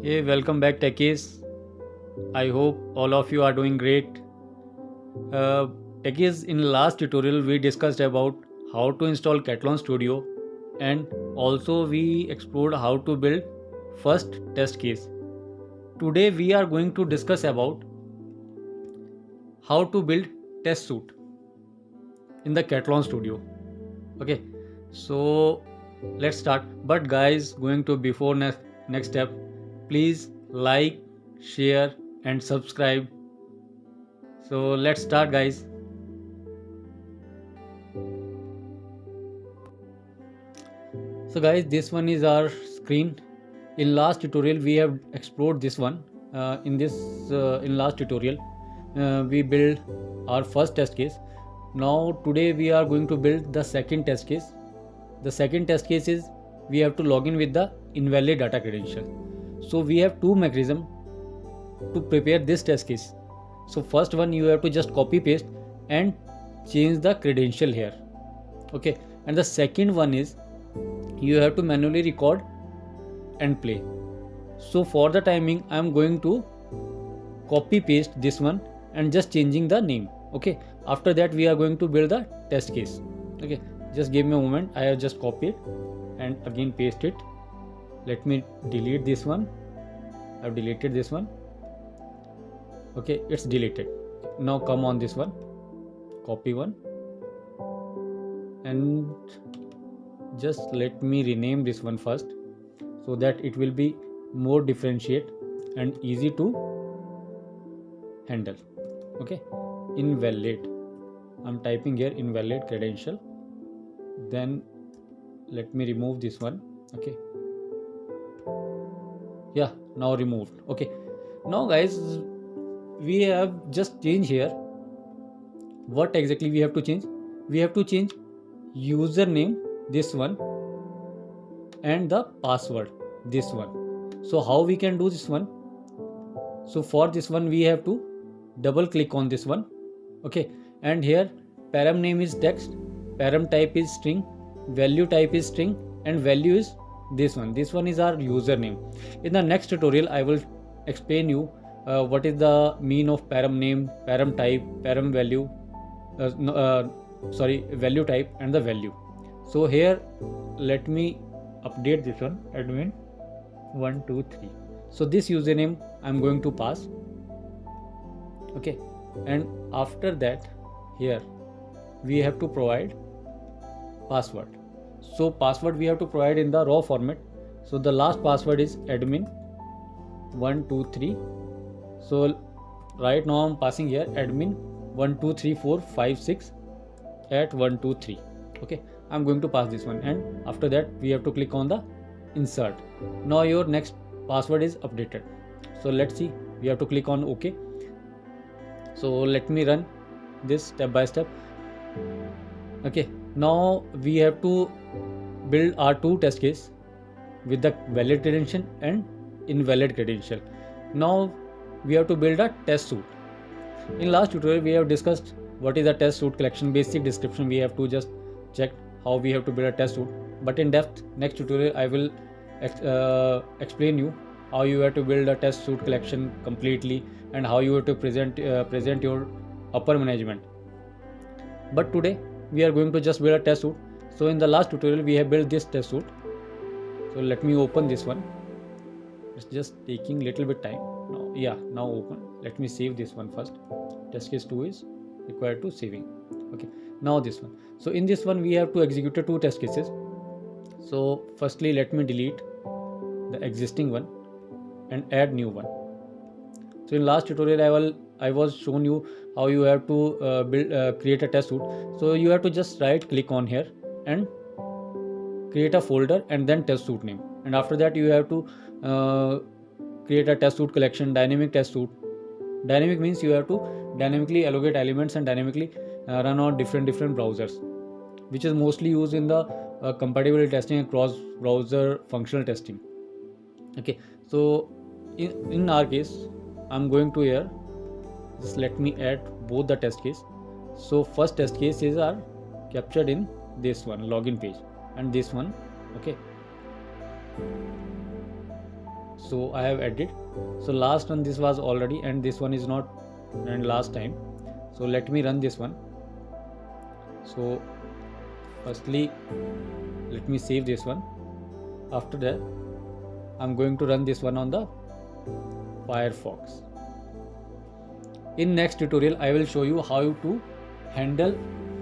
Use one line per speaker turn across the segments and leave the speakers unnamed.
Hey, welcome back, techies. I hope all of you are doing great. Uh, Techies, in last tutorial we discussed about how to install Katalon Studio, and also we explored how to build first test case. Today we are going to discuss about how to build test suite in the Katalon Studio. Okay, so let's start. But guys, going to before next step, please like, share, and subscribe. So let's start, guys. So guys, this one is our screen. In last tutorial we have explored this one. In last tutorial we build our first test case. Now today we are going to build the second test case. The second test case is we have to log in with the invalid data credential. So we have two mechanisms to prepare this test case. So first one, you have to just copy paste and change the credential here. Okay, and the second one is you have to manually record and play. So for the timing I am going to copy paste this one and just changing the name. Okay, after that we are going to build the test case. Okay, just give me a moment. I have just copied and again paste it. Let me delete this one. I've deleted this one. Okay, it's deleted. Now come on this one, copy one, and just let me rename this one first so that it will be more differentiate and easy to handle. Okay, invalid, I'm typing here invalid credential, then let me remove this one. Okay, yeah, now removed. Okay, now guys, we have just changed here. What exactly we have to change? We have to change username, this one, and the password, this one. So how we can do this one? So for this one we have to double click on this one. Okay, and here param name is text, param type is string, value type is string, and value is this one is our username. In the next tutorial I will explain you what is the mean of param name, param type, param value, no, value type, and the value. So here let me update this one, admin 123. So this username I'm going to pass. Okay, and after that here we have to provide password. So password we have to provide in the raw format. So the last password is admin 123. So right now I'm passing here admin 123456 at 123. Okay, I'm going to pass this one, and after that we have to click on the insert. Now your next password is updated. So let's see, we have to click on OK. So let me run this step by step. Okay, now we have to build our two test case with the valid credential and invalid credential. Now we have to build a test suite. In last tutorial we have discussed what is a test suite collection, basic description. We have to just check how we have to build a test suite, but in depth next tutorial I will explain you how you have to build a test suite collection completely and how you have to present your upper management. But today we are going to just build a test suite. So in the last tutorial we have built this test suite. So let me open this one. It's just taking little bit time. Now open. Let me save this one first. Test case 2 is required to saving. Okay, now this one. So in this one we have to execute two test cases. So firstly let me delete the existing one and add new one. So in last tutorial I was shown you how you have to create a test suite. So you have to just right click on here and create a folder and then test suite name, and after that you have to create a test suite collection, dynamic test suite. Dynamic means you have to dynamically allocate elements and dynamically run on different browsers, which is mostly used in the compatibility testing and cross browser functional testing. Okay, so in our case I'm going to here, just let me add both the test case. So first test cases are captured in this one login page and this one. Okay, so I have added. So last one, this was already, and this one is not and last time. So let me run this one. So firstly, let me save this one. After that, I'm going to run this one on the Firefox. In next tutorial, I will show you how to handle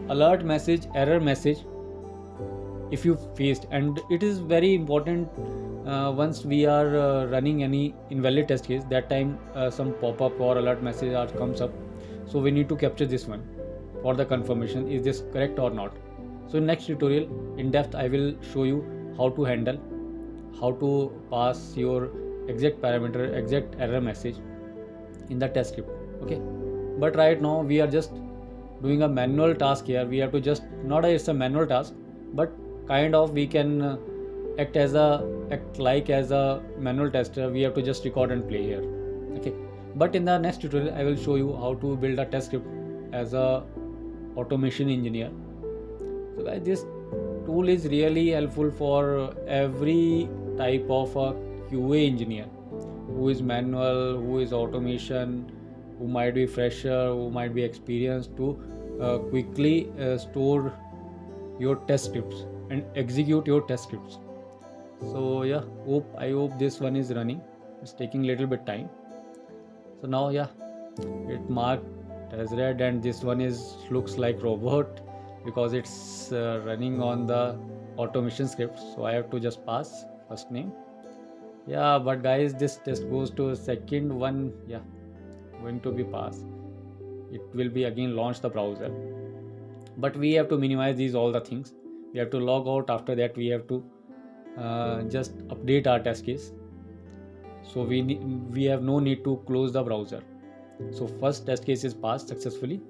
alert message, error message if you faced, and it is very important once we are running any invalid test case. That time some pop-up or alert message comes up, so we need to capture this one for the confirmation, is this correct or not. So in next tutorial in depth I will show you how to handle, how to pass your exact parameter, exact error message in the test script. Okay, but right now we are just doing a manual task here. We have to just, not a, it's a manual task, but kind of we can act like as a manual tester. We have to just record and play here. Okay, but in the next tutorial I will show you how to build a test script as a automation engineer. So guys, this tool is really helpful for every type of a QA engineer, who is manual, who is automation, who might be fresher, who might be experienced, to quickly store your test scripts and execute your test scripts. So yeah, I hope this one is running. It's taking a little bit time. So now yeah, it marked as red, and this one is looks like robot because it's running on the automation script. So I have to just pass first name. Yeah, but guys, this test goes to second one. Yeah, going to be passed. It will be again launch the browser, but we have to minimize these all the things. We have to log out. After that we have to just update our test case, so we have no need to close the browser. So first test case is passed successfully,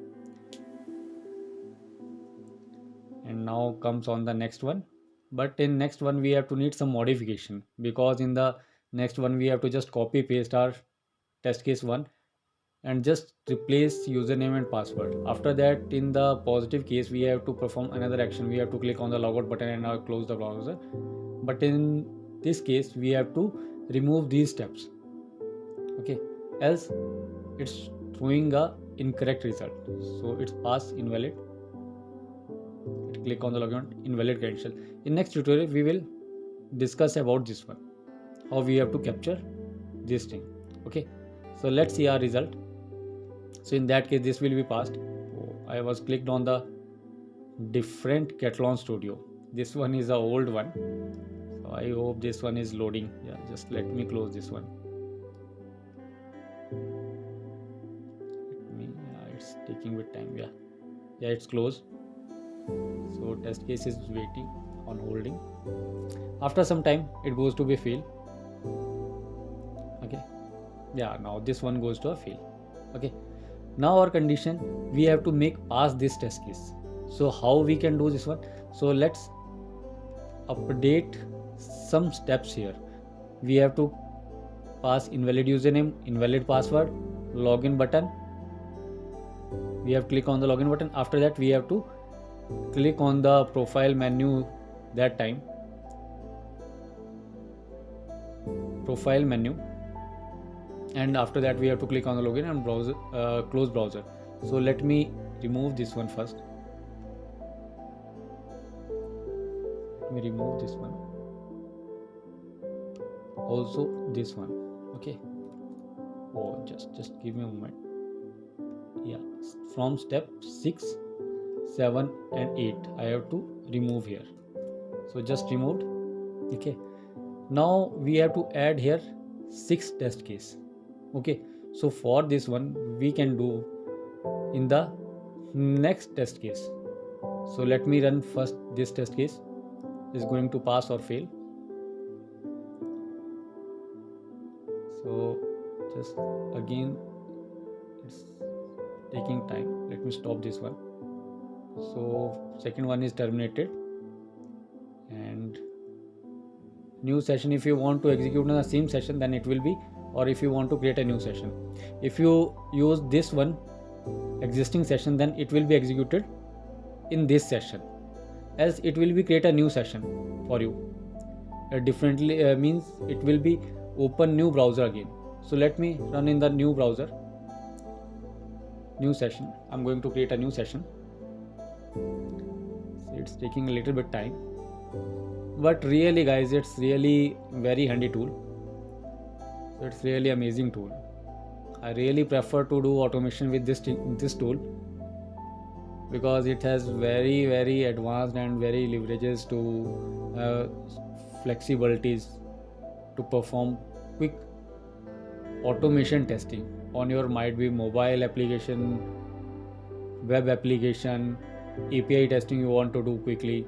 and now comes on the next one. But in next one we have to need some modification, because in the next one we have to just copy paste our test case one and just replace username and password. After that, in the positive case, we have to perform another action. We have to click on the logout button and now close the browser. But in this case we have to remove these steps. Okay, else it's throwing a incorrect result, so it's pass invalid. Click on the login, invalid credential. In next tutorial we will discuss about this one, how we have to capture this thing. Okay, so let's see our result. So in that case this will be passed. I was clicked on the different Katalon Studio. This one is a old one, so I hope this one is loading. Yeah, just let me close this one. It's taking with time. Yeah, it's closed. So test case is waiting on holding. After some time it goes to be fail. Okay, yeah, now this one goes to a fail. Okay, now our condition, we have to make pass this test case. So how we can do this one? So let's update some steps here. We have to pass invalid username, invalid password, login button. We have to click on the login button. After that we have to click on the profile menu, that time profile menu, and after that we have to click on the login and browser, close browser. So let me remove this one first. Let me remove this one, also this one. Okay, oh, just give me a moment. Yeah, from step 6, 7 and 8 I have to remove here. So just removed. Okay, now we have to add here 6 test case. Okay, so for this one we can do in the next test case. So let me run first this test case. Is going to pass or fail. So just again it's taking time. Let me stop this one. So second one is terminated, and new session. If you want to execute in the same session, then it will be, or if you want to create a new session, if you use this one existing session, then it will be executed in this session, as it will be create a new session for you differently. Means it will be open new browser again. So let me run in the new browser, new session. I'm going to create a new session. So it's taking a little bit time, but really guys, it's really very handy tool. So it's really amazing tool. I really prefer to do automation with this tool, because it has very advanced and very leverages to flexibilities to perform quick automation testing on your might be mobile application, web application, API testing you want to do quickly.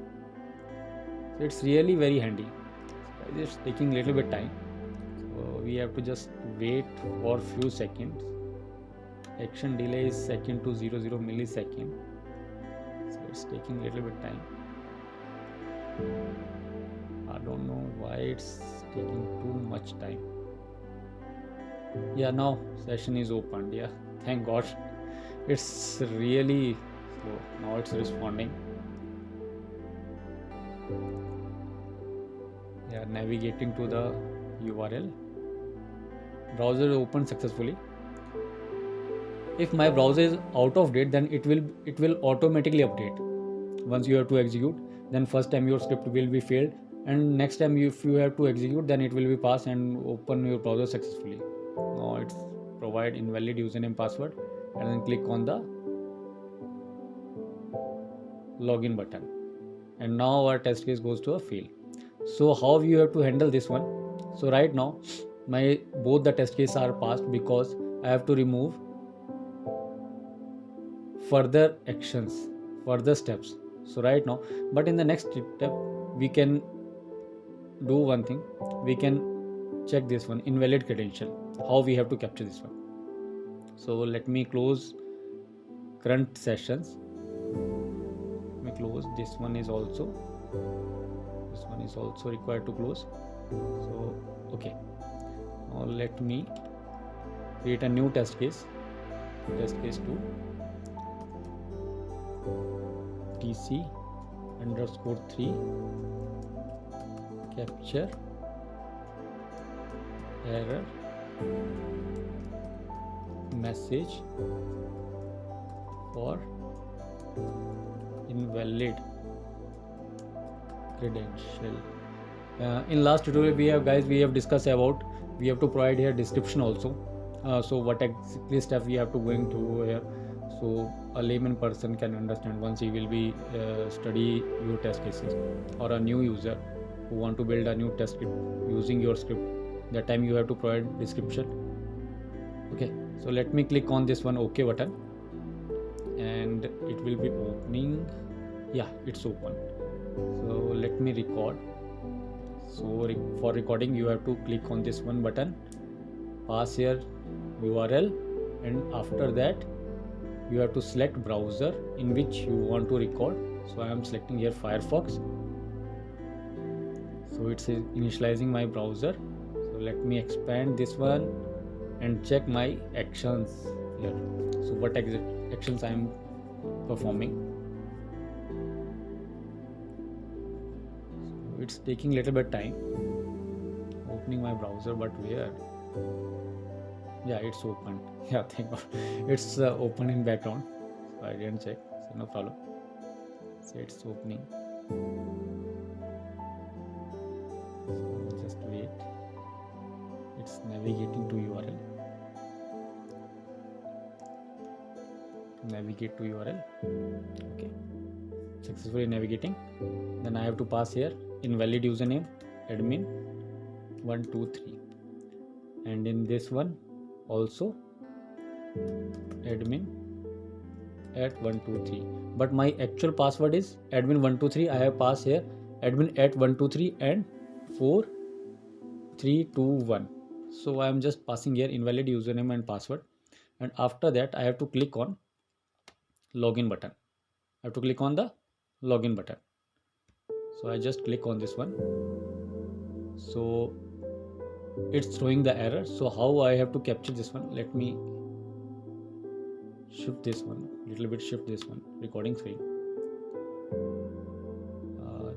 So it's really very handy. It's taking a little bit time, so we have to just wait for few seconds. Action delay is second to 00 millisecond, so it's taking a little bit time. I don't know why it's taking too much time. Yeah, now session is opened. Yeah, thank god. It's really slow. Now it's responding. Yeah, navigating to the URL. Browser opened successfully. If my browser is out of date, then it will automatically update. Once you have to execute, then first time your script will be failed, and next time if you have to execute, then it will be passed and open your browser successfully. Now it's provide invalid username password, and then click on the login button, and now our test case goes to a fail. So how you have to handle this one? So right now my both the test cases are passed, because I have to remove further actions, further steps. So right now, but in the next step we can do one thing. We can check this one, invalid credential. How we have to capture this one? So let me close current sessions. Let me close this one. Is also required to close. So okay, now let me create a new test case, test case 2, tc_3 capture error message for invalid credential. In last tutorial we have discussed about we have to provide here description also. So what exactly stuff we have to going through here, so a layman person can understand once he will be study your test cases, or a new user who want to build a new test script using your script. That time you have to provide description. Okay, so let me click on this one OK button, and it will be opening. Yeah, it's open. So let me record. So for recording you have to click on this one button, pass here URL, and after that you have to select browser in which you want to record. So I am selecting here Firefox. So it's initializing my browser. So let me expand this one and check my actions here. So what actions I am performing. So it's taking little bit time opening my browser, but where? Yeah, it's open. Yeah, thank god. It's open in background, so I didn't check, so no problem. So it's opening. So just wait. It's navigating to URL. Navigate to URL. Okay, successfully navigating. Then I have to pass here invalid username admin 123, and in this one also admin at 123, but my actual password is admin 123. I have passed here admin at 123 and 4321. So I am just passing here invalid username and password, and after that I have to click on login button. I have to click on the login button. So I just click on this one. So it's throwing the error. So how I have to capture this one? Let me shift this one little bit, shift this one, recording screen.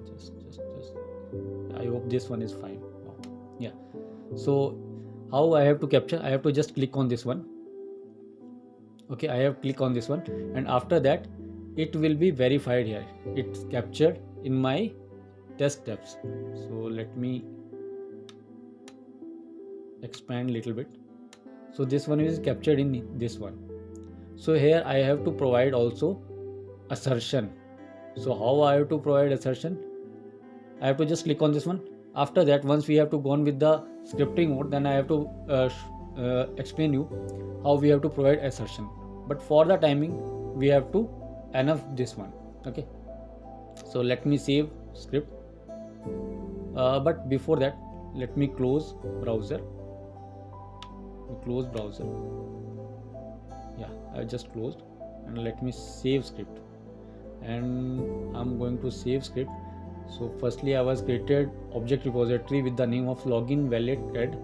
Just I hope this one is fine now. Yeah, So how I have to capture? I have to just click on this one. Okay, I have click on this one, and after that it will be verified here. It's captured in my test steps. So let me expand little bit. So this one is captured in this one. So here I have to provide also assertion. So how I have to provide assertion? I have to just click on this one. After that, once we have to go on with the scripting mode, then I have to explain you how we have to provide assertion. But for the timing, we have to enough this one. Okay, so let me save script. But before that, let me close browser. Close browser. Yeah, I just closed, and let me save script. And I'm going to save script. So firstly, I was created object repository with the name of login valid add.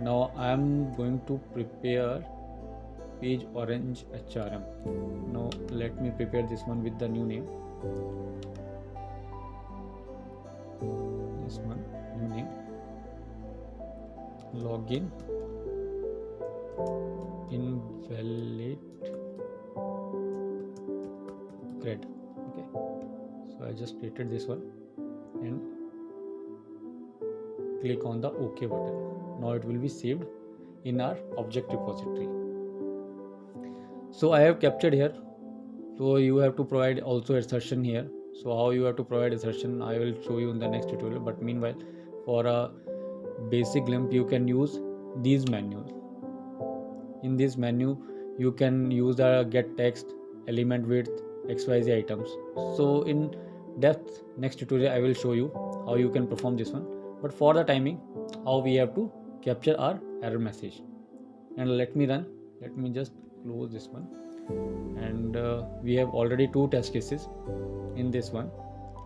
Now I'm going to prepare page orange HRM. Now let me prepare this one with the new name. This one, new name, login invalid grid. Okay, so I just created this one and click on the OK button. Now it will be saved in our object repository. So I have captured here. So you have to provide also assertion here. So how you have to provide assertion, I will show you in the next tutorial. But meanwhile, for a basic glimpse, you can use these menus. In this menu, you can use the get text, element width, XYZ items. So in depth, next tutorial I will show you how you can perform this one. But for the timing, how we have to capture our error message. And let me run. Let me just close this one. And we have already two test cases in this one.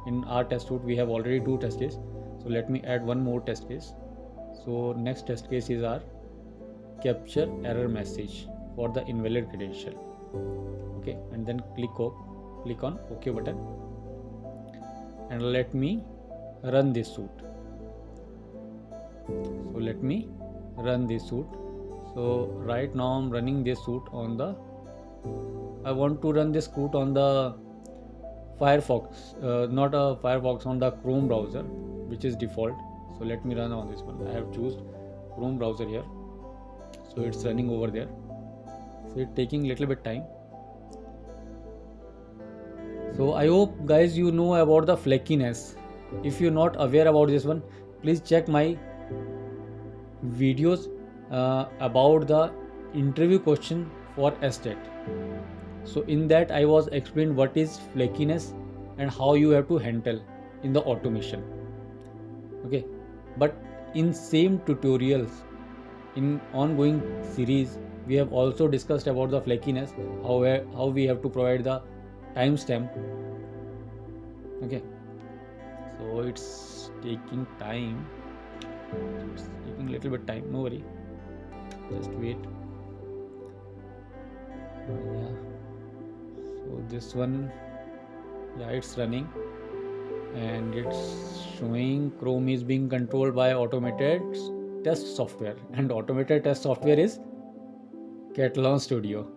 In our test suite, we have already two test cases. So let me add one more test case. So next test case is our capture error message for the invalid credential. Okay, and then click on OK button, and let me run this suite. So let me run this suite. So right now I'm running this suite on the, I want to run this suite on the Firefox, not a Firefox, on the Chrome browser, which is default. So let me run on this one. I have chosen Chrome browser here. So it's running over there. So it's taking little bit time. So I hope guys you know about the flakiness. If you're not aware about this one, please check my videos about the interview question for SDET. So in that I was explained what is flakiness and how you have to handle in the automation. Okay, but in same tutorials, in ongoing series, we have also discussed about the flakiness, how we have to provide the timestamp. Okay, so it's taking time. It's taking a little bit time. No worry, just wait. Yeah. So this one, yeah, it's running, and it's showing Chrome is being controlled by automated test software, and automated test software is Katalon Studio.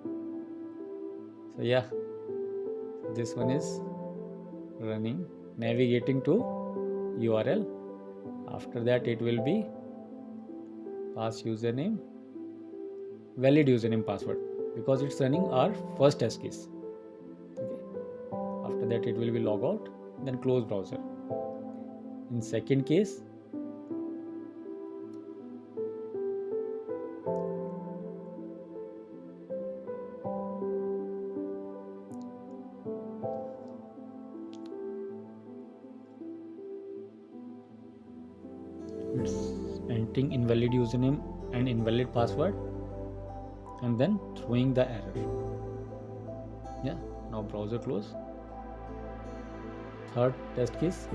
So yeah, this one is running, navigating to URL. After that it will be pass username, valid username, password, because it's running our first test case. Okay. After that it will be log out, then close browser. In second case, it's entering invalid username and invalid password, and then throwing the error. Yeah, now browser close. Third test case,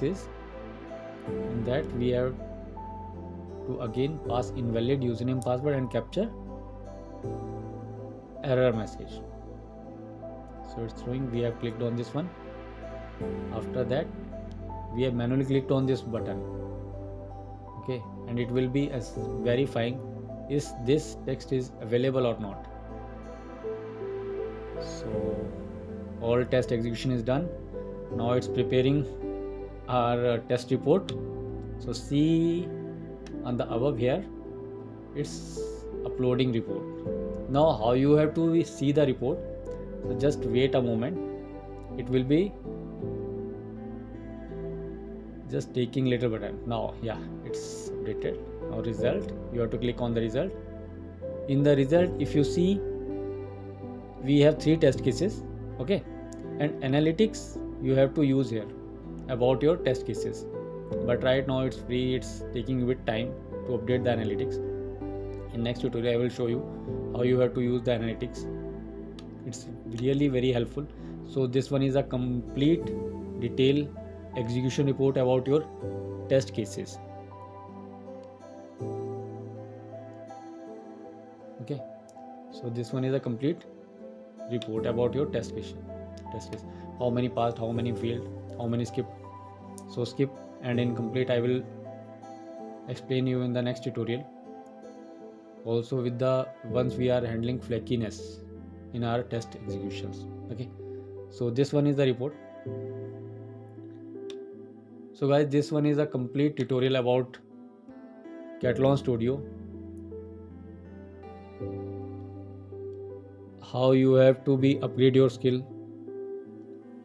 is in that we have to again pass invalid username password and capture error message. So it's showing we have clicked on this one. After that we have manually clicked on this button, okay, and it will be as verifying is this text is available or not. So all test execution is done. Now it's preparing our test report. So see on the above here, it's uploading report. Now how you have to see the report? So just wait a moment, it will be just taking little button. Now yeah, it's updated. Now result, you have to click on the result. In the result, if you see, we have 3 test cases, okay, and analytics you have to use here about your test cases, but right now it's free, it's taking a bit time to update the analytics. In next tutorial I will show you how you have to use the analytics. It's really very helpful. So this one is a complete detailed execution report about your test cases, okay. So this one is a complete report about your test case, how many passed, how many failed, how many skipped. So skip and incomplete I will explain you in the next tutorial. Also with the once we are handling flakiness in our test executions, okay. So this one is the report. So guys, this one is a complete tutorial about Katalon Studio, how you have to be upgrade your skill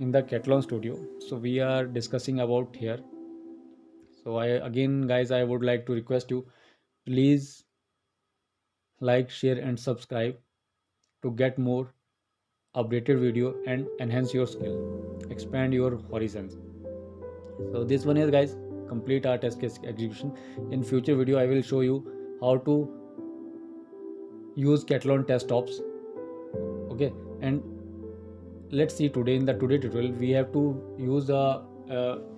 in the Katalon Studio. So we are discussing about here. So I would like to request you, please like, share and subscribe to get more updated video and enhance your skill, expand your horizons. So this one is guys complete our test case execution. In future video I will show you how to use Katalon test ops, okay. And let's see, today in the today tutorial we have to use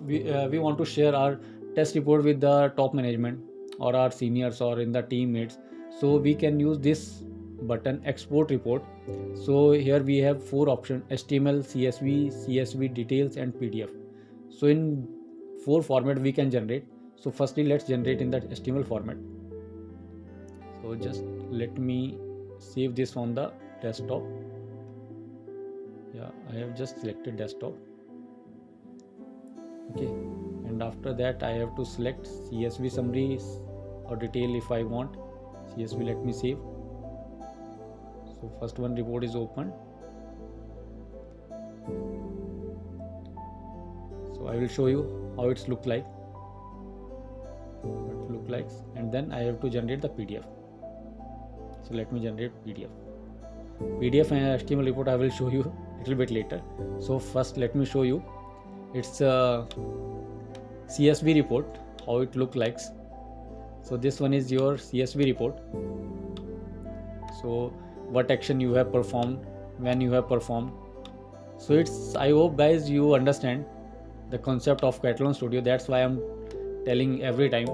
we want to share our test report with the top management or our seniors or in the teammates. So we can use this button export report. So here we have 4 options: HTML, CSV details and PDF. So in 4 format we can generate. So firstly let's generate in the HTML format. So just let me save this on the desktop. Yeah, I have just selected desktop, okay. And after that I have to select CSV summaries or detail if I want. CSV, let me save. So first one report is open. So I will show you how it's look like, and then I have to generate the PDF. So let me generate PDF and HTML report I will show you little bit later. So first let me show you, it's a CSV report, how it look like. So this one is your CSV report. So what action you have performed, when you have performed. So it's, I hope guys you understand the concept of Katalon Studio. That's why I'm telling every time.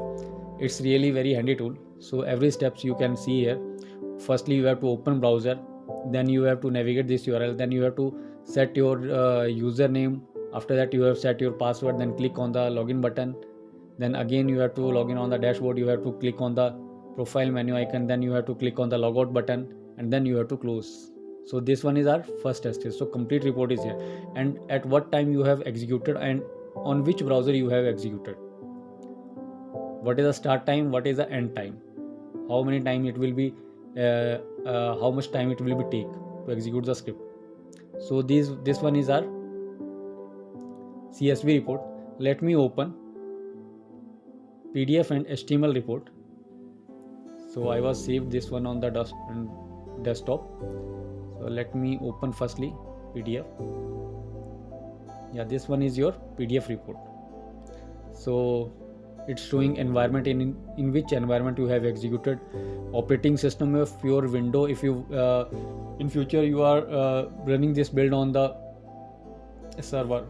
It's really very handy tool. So every steps you can see here. Firstly you have to open browser, then you have to navigate this URL, then you have to set your username. After that you have set your password, then click on the login button, then again you have to log in on the dashboard. You have to click on the profile menu icon, then you have to click on the logout button, and then you have to close. So this one is our first test case. So complete report is here, and at what time you have executed and on which browser you have executed, what is the start time, what is the end time, how many time it will be how much time it will be take to execute the script. So this one is our CSV report. Let me open PDF and HTML report. So I was saved this one on the desktop. So let me open firstly PDF. Yeah, this one is your PDF report. So it's showing environment, in which environment you have executed, operating system of your window. If you in future you are running this build on the server,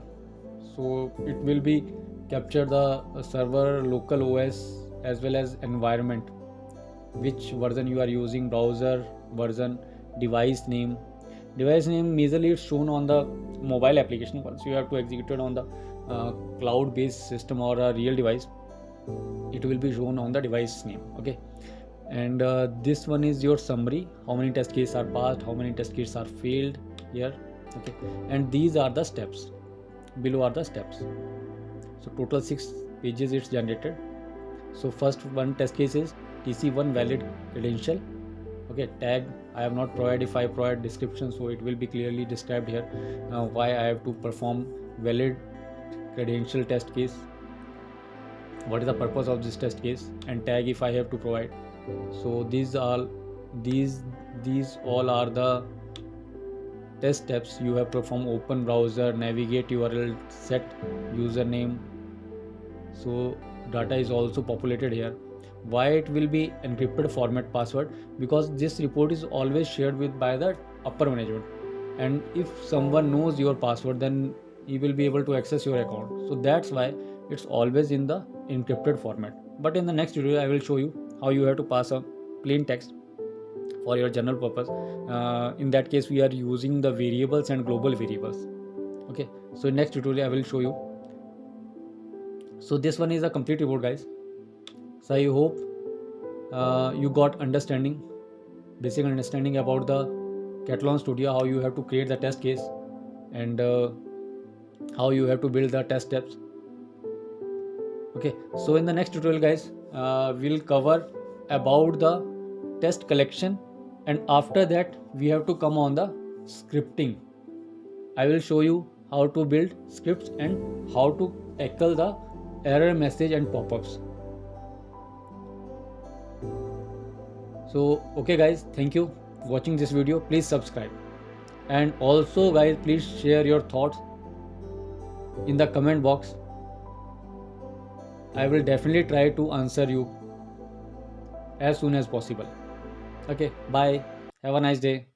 so it will be capture the server, local OS as well as environment, which version you are using, browser version, device name. Device name majorly it's shown on the mobile application. Once you have to execute it on the cloud based system or a real device, it will be shown on the device name. Okay, and this one is your summary, how many test cases are passed, how many test cases are failed here. Okay, and these are the steps, below are the steps. So total 6 pages it's generated. So first one test case is TC1 valid credential. Okay, tag I have not provided. If I provide description, so it will be clearly described here why I have to perform valid credential test case, what is the purpose of this test case, and tag if I have to provide. So these all are the test steps you have performed. Open browser, navigate URL, set username. So data is also populated here. Why it will be encrypted format password? Because this report is always shared with by the upper management, and if someone knows your password, then he will be able to access your account. So that's why it's always in the encrypted format. But in the next tutorial I will show you how you have to pass a plain text for your general purpose. In that case we are using the variables and global variables. Okay, so in next tutorial I will show you. So this one is a complete report, guys. So I hope you got understanding, basic understanding about the Katalon Studio, how you have to create the test case, and how you have to build the test steps. Okay, so in the next tutorial, guys, we'll cover about the test collection, and after that we have to come on the scripting. I will show you how to build scripts and how to tackle the error message and pop-ups. So okay guys, thank you for watching this video. Please subscribe, and also guys, please share your thoughts in the comment box. I will definitely try to answer you as soon as possible. Okay, bye, have a nice day.